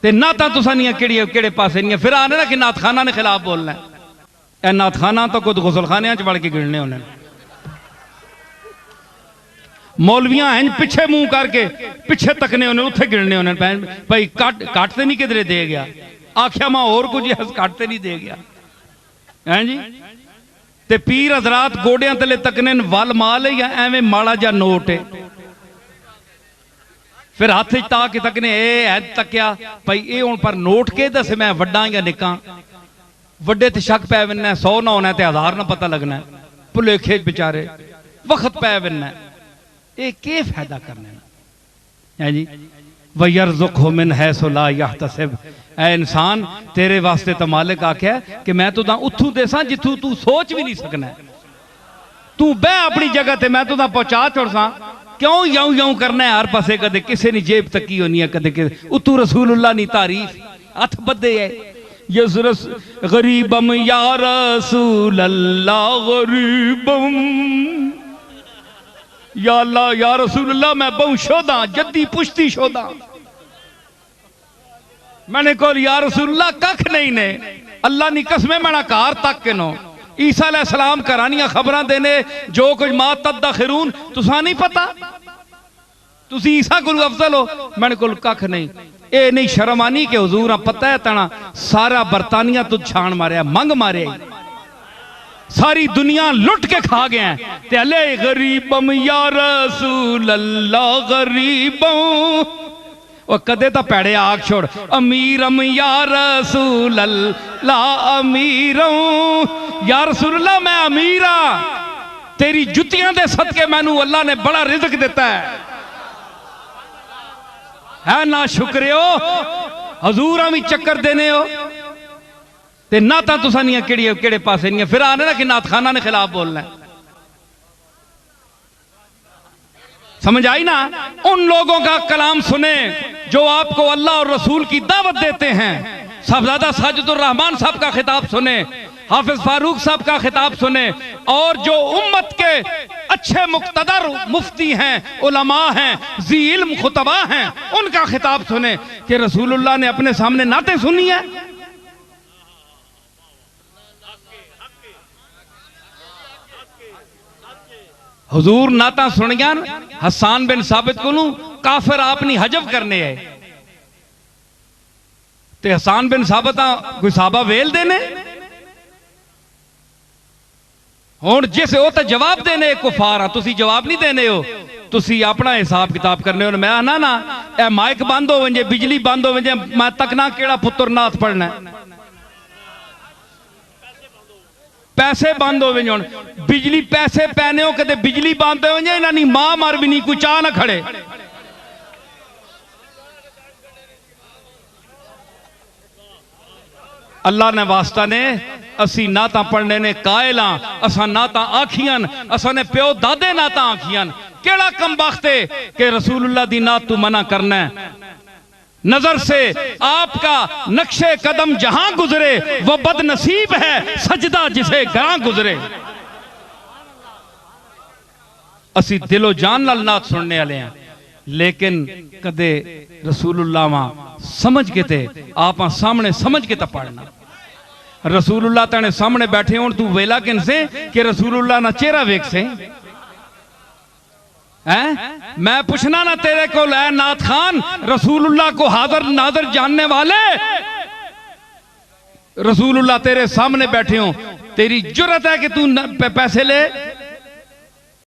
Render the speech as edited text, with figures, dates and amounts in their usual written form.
تے نعتاں تساں نیاں کیڑے پاسے نیاں پھر آنے نا کہ نعت خانہ نے خلاف بولنا ہے اے نعت خانہ تو خود غسل خانے چ وڑ کے گڑنے ہونے مولویاں ہیں پچھے منہ کر کے پچھے تکنے ہونے اتھے گڑنے ہونے بھائی کاٹتے نہیں کدھرے دے گیا آکھیا ماں اور کچھ ہس کاٹتے نہیں دے گیا ہیں جی تے پیر حضرات گوڑیاں تلے تکنے وال مال ہے یا ایویں ماڑا جا نوٹ ہے پھر ہاتھ تا کے تکنے اے ہے تکیا بھائی اے ان پر نوٹ کے دس میں وڈاں یا نکاں وڈے تے شک پہ وننا ہے 100 نہ ہونا ہے تے 1000 نہ پتہ لگنا ہے پلے کھیج بچارے وقت پہ وننا ہے اے کی فائدہ کرنے ہے جی وَيَرْزُقْهُ مِنْ حَيْثُ لَا يَحْتَسِبُ اے انسان تیرے واسطے تو مالک آکھیا کہ میں تو داں اتھو دے ساں جتھو تو سوچ بھی نہیں سکنا ہے تو بے اپنی جگہ تے میں تو داں پہنچا چھوڑ ساں کیوں یوں کرنا ہے ہر پاسے کدے کسے نہیں جیب تکی ہونی ہے کدے اتو رسول اللہ نہیں تعریف ہاتھ بدے ہے یزرس غریبم یا رسول اللہ غریبم یا اللہ یا رسول اللہ میں بہوں شودہ جدی پشتی شودہ میں نے کہا یا رسول اللہ ککھ نہیں نے اللہ نے قسمیں میں نے کار تک کے نو عیسیٰ علیہ السلام کرانیاں خبران دینے جو کچھ ما تدخرون تسا نہیں پتا تسی عیسیٰ کو افضل ہو میں نے کہا ککھ نہیں اے نہیں شرمانی کے حضور پتہ ہے تنا سارا برطانیہ تو چھان مارے منگ مارے ساری دنیا لٹ کے کھا گئے ہیں تے علی غریبم یا رسول اللہ غریبم اور کدے تا پیڑے آگ چھوڑ امیرم یا رسول اللہ امیرم یا رسول اللہ میں امیرہ تیری جتیاں دے صدقے میں نو اللہ نے بڑا رزق دیتا ہے نا شکرے ہو حضور ہمیں چکر دینے ہو تے نعتاں تساں نیاں کیڑے پاسے نیاں پھر آنے نا کہ نعت خانہ نے خلاف بولنا ہے سمجھ آئی نا ان لوگوں کا کلام سنیں جو آپ کو اللہ اور رسول کی دعوت دیتے ہیں صاحبزادہ ساجد الرحمن صاحب کا خطاب سنیں حافظ فاروق صاحب کا خطاب سنیں اور جو امت کے اچھے مقتدر مفتی ہیں علماء ہیں ذی علم خطبہ ہیں ان کا خطاب سنیں کہ رسول اللہ نے اپنے سامنے نعتیں سنی ہیں حضور نعتاں سنگیان حسان بن ثابت کو لوں کافر آپ نہیں حجب کرنے ہے تے حسان بن ثابت کوئی صحابہ ویل دینے اور جیسے ہوتا جواب دینے کفارہ تسی جواب نہیں دینے ہو تسی اپنا حساب کتاب کرنے ہو میں آنا نا اے مائک بند ہو ونجے بجلی بند ہو ونجے میں تکنا کیڑا پتر نعت پڑھنا ہے پیسے بند ہو ونجے بجلی پیسے پہنے ہو کہتے بجلی بند ہو ونجے انہاں نہیں ماں مر بھی نہیں کوئی چاہ نہ کھڑے اللہ نے واسطہ نے اسی نعتاں پڑھنے نے قائلاں اساں نعتاں آکھیاں اساں نے پیو دادے نعتاں آکھیاں کیڑا کم بختے کہ رسول اللہ دی نعت تو منع کرنا ہے نظر سے آپ کا نقش قدم جہاں گزرے وہ بد نصیب ہے سجدہ جسے گاں گزرے اسی دل و جان نال نعت سننے والے ہیں لیکن کدے رسول اللہ ماں سمجھ کے تے آپ سامنے سمجھ کے تا پڑھنا رسول اللہ تانے سامنے بیٹھے ہوں تو ویلا کن سے کہ رسول اللہ نہ چہرہ ویک سے میں پوچھنا نہ تیرے کو اے نعت خان رسول اللہ کو حاضر ناظر جاننے والے رسول اللہ تیرے سامنے بیٹھے ہوں تیری جرت ہے کہ تو پیسے لے